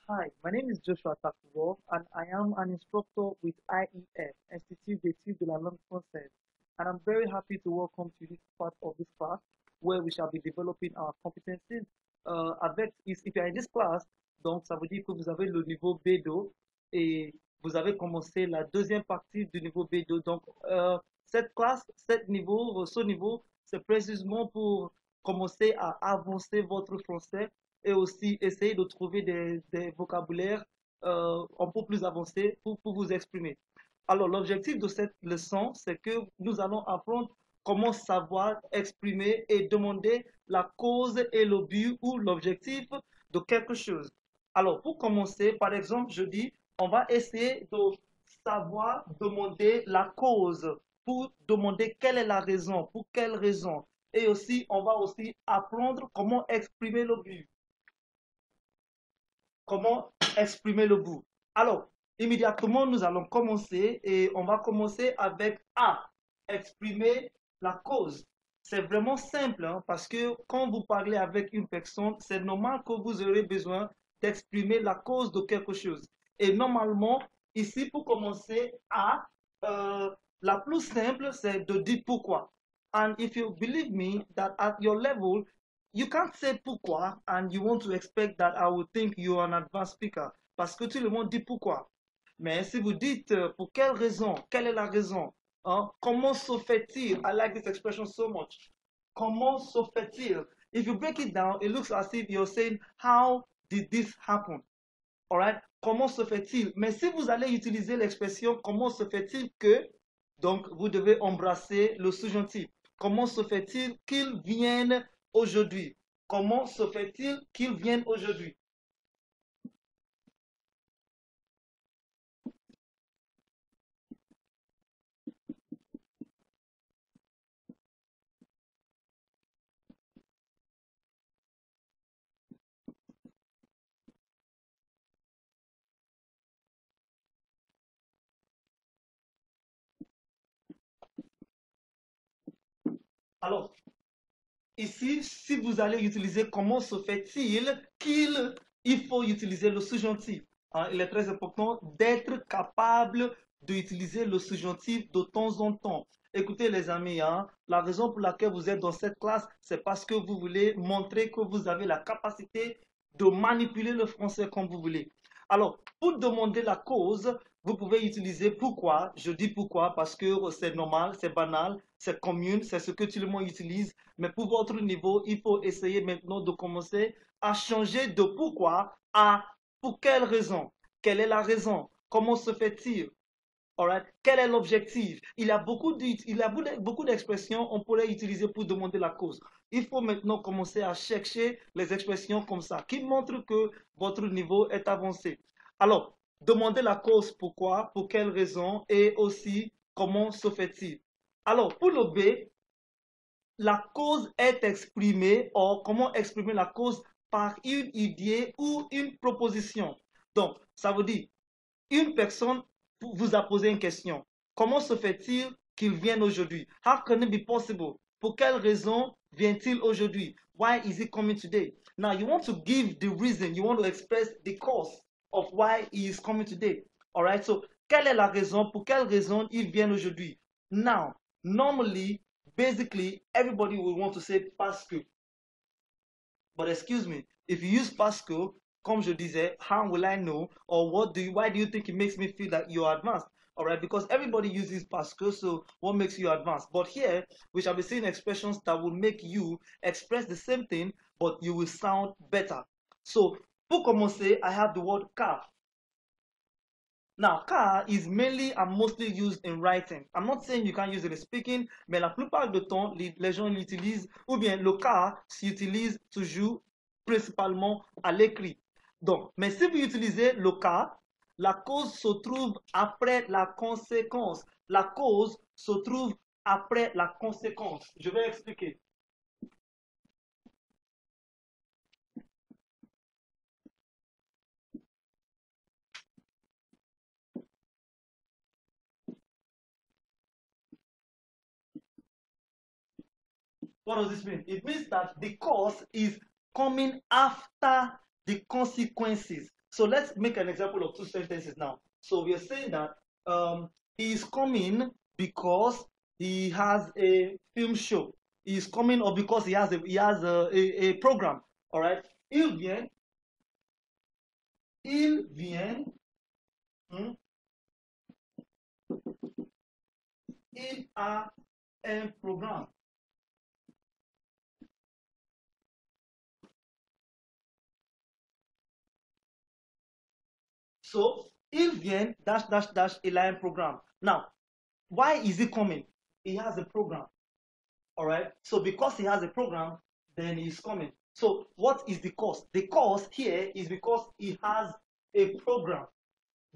Hi, my name is Joshua Takubo, and I am an instructor with IEF, Institut d'Études de la Langue Française. And I'm very happy to welcome to this part of this class where we shall be developing our competencies. If you are in this class, donc ça veut dire que vous avez le niveau B2 et vous avez commencé la deuxième partie du niveau B2. Donc, cette classe, ce niveau, c'est précisément pour commencer à avancer votre français et aussi essayer de trouver des vocabulaires un peu plus avancés pour vous exprimer. Alors, l'objectif de cette leçon, c'est que nous allons apprendre comment savoir exprimer et demander la cause et le but ou l'objectif de quelque chose. Alors, pour commencer, par exemple, je dis, on va essayer de savoir demander la cause pour demander quelle est la raison, pour quelle raison. Et aussi, on va aussi apprendre comment exprimer le but. Comment exprimer le but. Alors, immédiatement, nous allons commencer et on va commencer avec A, exprimer la cause. C'est vraiment simple hein, parce que quand vous parlez avec une personne, c'est normal que vous aurez besoin d'exprimer la cause de quelque chose. Et normalement, ici, pour commencer, A, euh, la plus simple, c'est de dire pourquoi. And if you believe me that at your level, you can't say pourquoi and you want to expect that I will think you are an advanced speaker parce que tout le monde dit pourquoi. Mais si vous dites pour quelle raison, quelle est la raison, hein, comment se fait-il? I like this expression so much. Comment se fait-il? If you break it down, it looks as if you're saying, how did this happen? All right? Comment se fait-il? Mais si vous allez utiliser l'expression comment se fait-il que, donc vous devez embrasser le sous-gentil. Comment se fait-il qu'ils viennent aujourd'hui? Comment se fait-il qu'ils viennent aujourd'hui? Alors, ici, si vous allez utiliser comment se fait-il qu'il, il faut utiliser le sous-gentil. Hein, il est très important d'être capable d'utiliser le sous-gentil de temps en temps. Écoutez les amis, hein, la raison pour laquelle vous êtes dans cette classe, c'est parce que vous voulez montrer que vous avez la capacité de manipuler le français comme vous voulez. Alors, pour demander la cause, vous pouvez utiliser pourquoi. Je dis pourquoi parce que c'est normal, c'est banal, c'est commun, c'est ce que tout le monde utilise. Mais pour votre niveau, il faut essayer maintenant de commencer à changer de pourquoi à pour quelle raison. Quelle est la raison? Comment se fait-il? Alright? Quel est l'objectif? Il y a beaucoup d'expressions on pourrait utiliser pour demander la cause. Il faut maintenant commencer à chercher les expressions comme ça, qui montrent que votre niveau est avancé. Alors, demandez la cause, pourquoi, pour quelle raison, et aussi comment se fait-il. Alors, pour le B, la cause est exprimée, ou comment exprimer la cause par une idée ou une proposition. Donc, ça veut dire, une personne vous a posé une question. Comment se fait-il qu'il vienne aujourd'hui? How can it be possible? Pour quelle raison vient-il aujourd'hui? Why is he coming today? Now, you want to give the reason, you want to express the cause of why he is coming today. All right, so, quelle est la raison? Pour quelle raison il vient aujourd'hui? Now, normally, basically, everybody will want to say parce que. But excuse me, if you use Pascal, comme je disais, how will I know? Or why do you think it makes me feel that you're advanced? All right, because everybody uses Pascal, so what makes you advanced? But here, we shall be seeing expressions that will make you express the same thing, but you will sound better. So, pour commencer, I have the word car. Now, car is mainly and mostly used in writing. I'm not saying you can't use it in speaking, mais la plupart du temps, les gens l'utilisent, ou bien le car s'utilise toujours principalement à l'écrit. Donc, mais si vous utilisez le car, la cause se trouve après la conséquence. La cause se trouve après la conséquence. Je vais expliquer. What does this mean? It means that the cause is coming after the consequences. So let's make an example of two sentences now. So we are saying that he is coming because he has a film show. He is coming or because he has a program. All right. Il vient, hmm, il a un programme. So il vient dash dash dash il a un programme. Now, why is he coming? He has a program. All right. So because he has a program, then he's coming. So what is the cause? The cause here is because he has a program.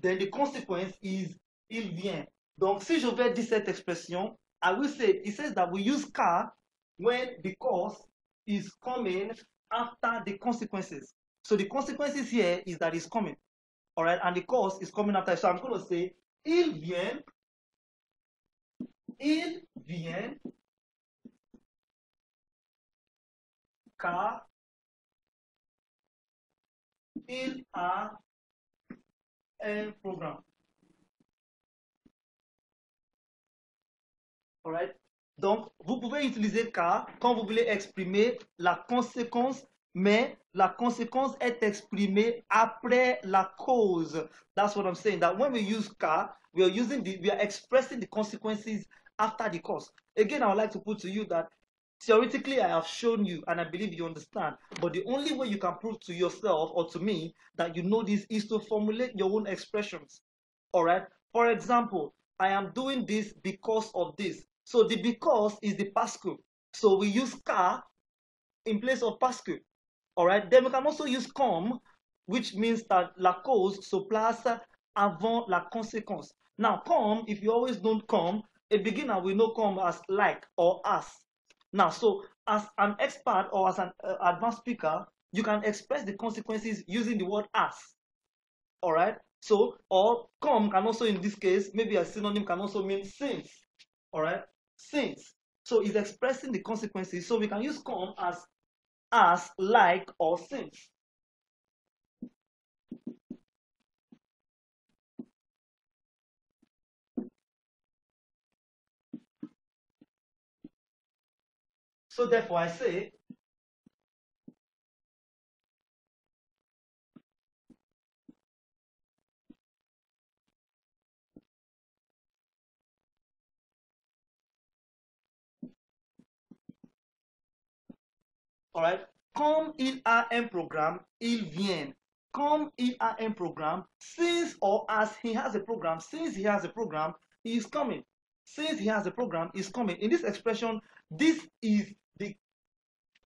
Then the consequence is il vient. Donc si je vais dire cette expression, I will say it says that we use car when the cause is coming after the consequences. So the consequences here is that it's coming. All right, and the cause is coming after. So I'm going to say il vient car il a un programme. All right. Donc, vous pouvez utiliser car quand vous voulez exprimer la conséquence, mais la conséquence est exprimée après la cause. That's what I'm saying. That when we use car, we are expressing the consequences after the cause. Again, I would like to put to you that theoretically I have shown you and I believe you understand, but the only way you can prove to yourself or to me that you know this is to formulate your own expressions. All right. For example, I am doing this because of this. So the because is the Pascal. So we use car in place of Pascal. All right. Then we can also use comme, which means that la cause se place avant la conséquence. Now, come, if you always don't come, a beginner will know come as like or as. Now, so as an expert or as an advanced speaker, you can express the consequences using the word as. All right. So, or come can also, in this case, maybe a synonym can also mean since. All right. Since. So it's expressing the consequences. So we can use come as, like, or since. So therefore I say, all right, comme il a un programme, il vient. Comme il a un programme, since or as he has a program, since he has a program, he is coming. Since he has a program, is coming. In this expression, this is the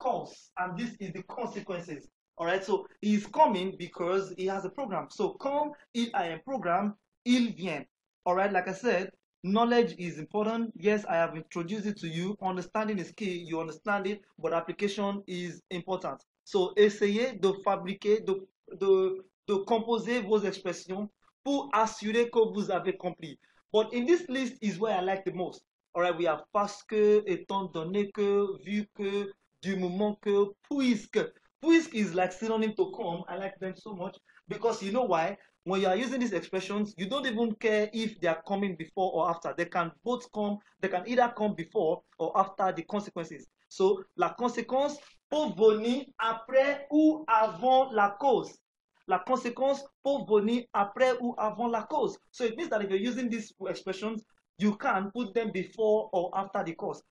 cause and this is the consequences. All right, so he's coming because he has a program. So comme il a un programme, il vient. All right, like I said, knowledge is important. Yes, I have introduced it to you. Understanding is key. You understand it, but application is important. So essayez de fabriquer, de composer vos expressions pour assurer que vous avez compris. But in this list is where I like the most. All right, we have parce que, étant donné que, vu que, du moment que, puisque. Puisque is like synonym to come. I like them so much because you know why? When you are using these expressions, you don't even care if they are coming before or after. They can both come, they can either come before or after the consequences. So, la conséquence peut venir après ou avant la cause. La conséquence peut venir après ou avant la cause. So it means that if you're using these expressions, you can put them before or after the cause.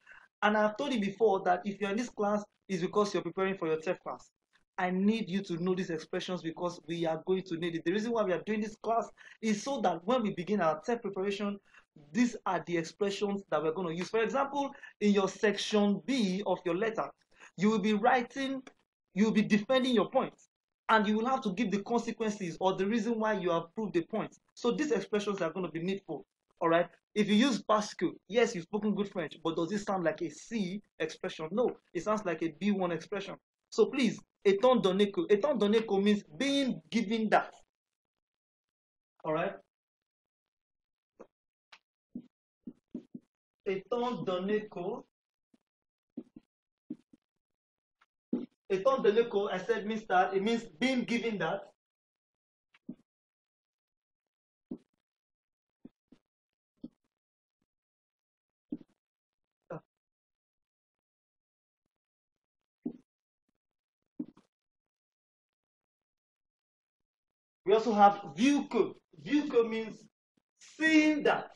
And I've told you before that if you're in this class, it's because you're preparing for your TEF class. I need you to know these expressions because we are going to need it. The reason why we are doing this class is so that when we begin our TEF preparation, these are the expressions that we're going to use. For example, in your section B of your letter, you will be writing, you will be defending your points, and you will have to give the consequences or the reason why you have proved the point. So these expressions are going to be needful. All right. If you use Basque, yes, you've spoken good French, but does it sound like a C expression? No, it sounds like a B1 expression. So please, étant donné que means being given that. All right. Étant donné que, I said means that, it means being given that. We also have vu que. Vu que means seeing that.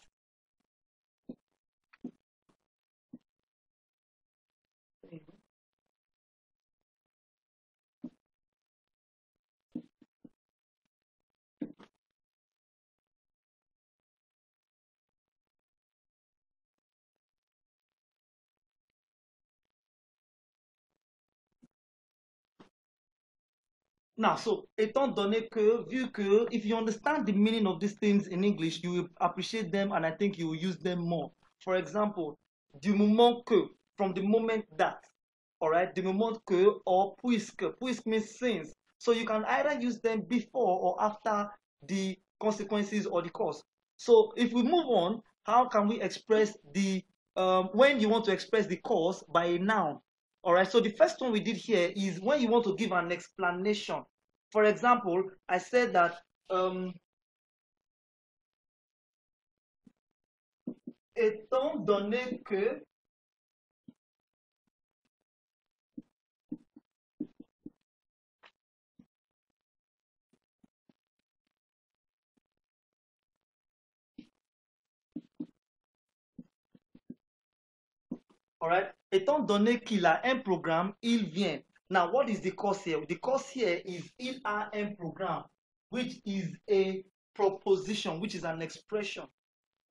Now, so, étant donné que, vu que, if you understand the meaning of these things in English, you will appreciate them and I think you will use them more. For example, du moment que, from the moment that, all right, du moment que, or puisque. Puisque means since. So you can either use them before or after the consequences or the cause. So if we move on, how can we express the, when you want to express the cause by a noun? All right, so the first one we did here is when you want to give an explanation. For example, I said that étant donné que, all right, étant donné qu'il a un programme, il vient. Now, what is the cause here? The cause here is il a un programme, which is a proposition, which is an expression.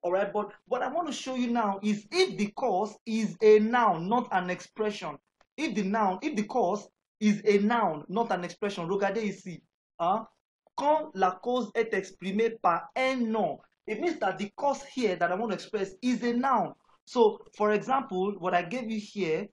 All right, but what I want to show you now is if the cause is a noun, not an expression. If the cause is a noun, not an expression, regardez ici. Hein? Quand la cause est exprimée par un nom, it means that the cause here that I want to express is a noun. So, for example, what I gave you here,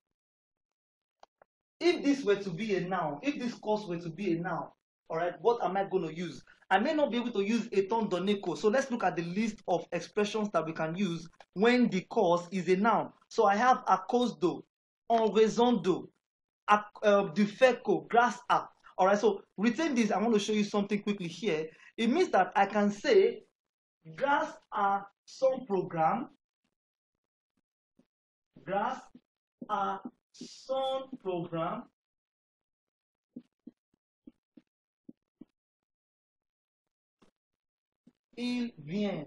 if this were to be a noun, if this cause were to be a noun, all right, what am I going to use? I may not be able to use étant donné que. So let's look at the list of expressions that we can use when the cause is a noun. So I have à cause de, en raison de, du fait que, grâce à. All right, so retain this. I want to show you something quickly here. It means that I can say grâce à son programme, grâce à son programme, il vient.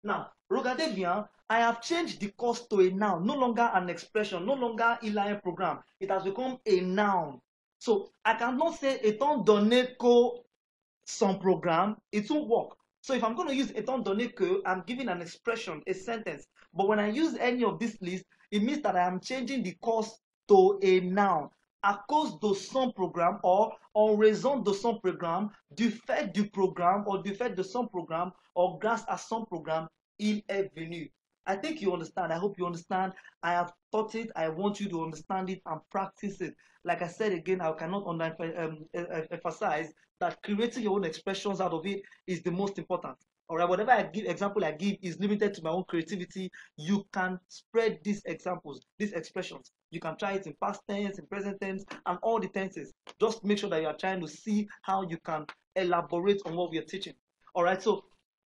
Now, regardez bien, I have changed the cause to a noun, no longer an expression, no longer il a un programme. It has become a noun. So, I cannot say étant donné que son programme, it won't work. So if I'm going to use étant donné que, I'm giving an expression, a sentence. But when I use any of this list, it means that I am changing the cause to a noun. À cause de son programme or en raison de son programme, du fait du programme or du fait de son programme or grâce à son programme, il est venu. I think you understand. I hope you understand. I have taught it. I want you to understand it and practice it. Like I said again, I cannot emphasize that creating your own expressions out of it is the most important. All right, whatever example I give is limited to my own creativity. You can spread these examples, these expressions. You can try it in past tense, in present tense, and all the tenses. Just make sure that you are trying to see how you can elaborate on what we are teaching. All right, so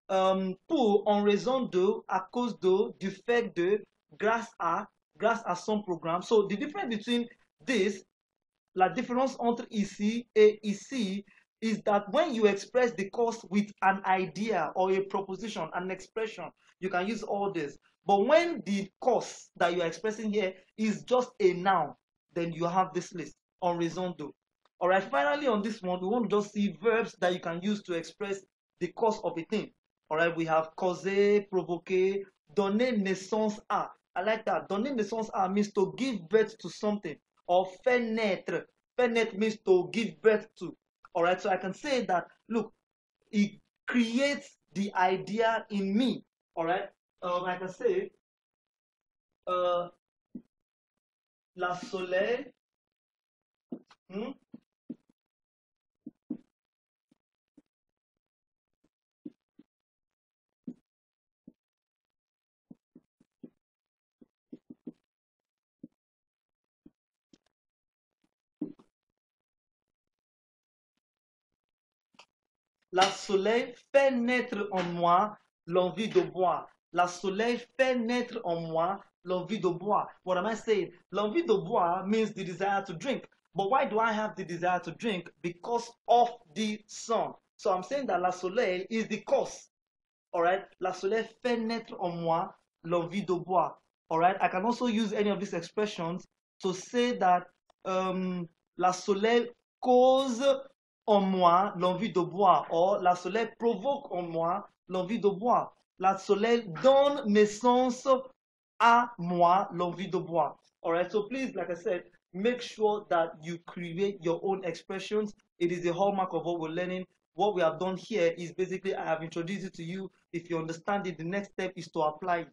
pour, en raison de, à cause de, du fait de, grâce à son programme. So the difference between this, la différence entre ici et ici, is that when you express the cause with an idea or a proposition, an expression, you can use all this. But when the cause that you are expressing here is just a noun, then you have this list, en raison de. All right, finally on this one, we want to just see verbs that you can use to express the cause of a thing. All right, we have causer, provoquer, donner naissance à. I like that. Donner naissance à means to give birth to something, or faire naître. Faire naître means to give birth to. All right, so I can say that, look, it creates the idea in me. All right, I can say, la soleil, hmm, la soleil fait naître en moi l'envie de boire. La soleil fait naître en moi l'envie de boire. What am I saying? L'envie de boire means the desire to drink. But why do I have the desire to drink? Because of the sun. So I'm saying that la soleil is the cause. All right. La soleil fait naître en moi l'envie de boire. All right. I can also use any of these expressions to say that la soleil cause en moi l'envie de boire, or la soleil provoque en moi l'envie de boire. La soleil donne naissance à moi l'envie de boire. All right. So please, like I said, make sure that you create your own expressions. It is the hallmark of what we're learning. What we have done here is basically I have introduced it to you. If you understand it, the next step is to apply it.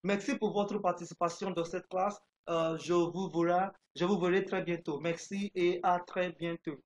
Merci pour votre participation dans cette classe. Je vous verrai très bientôt. Merci et à très bientôt.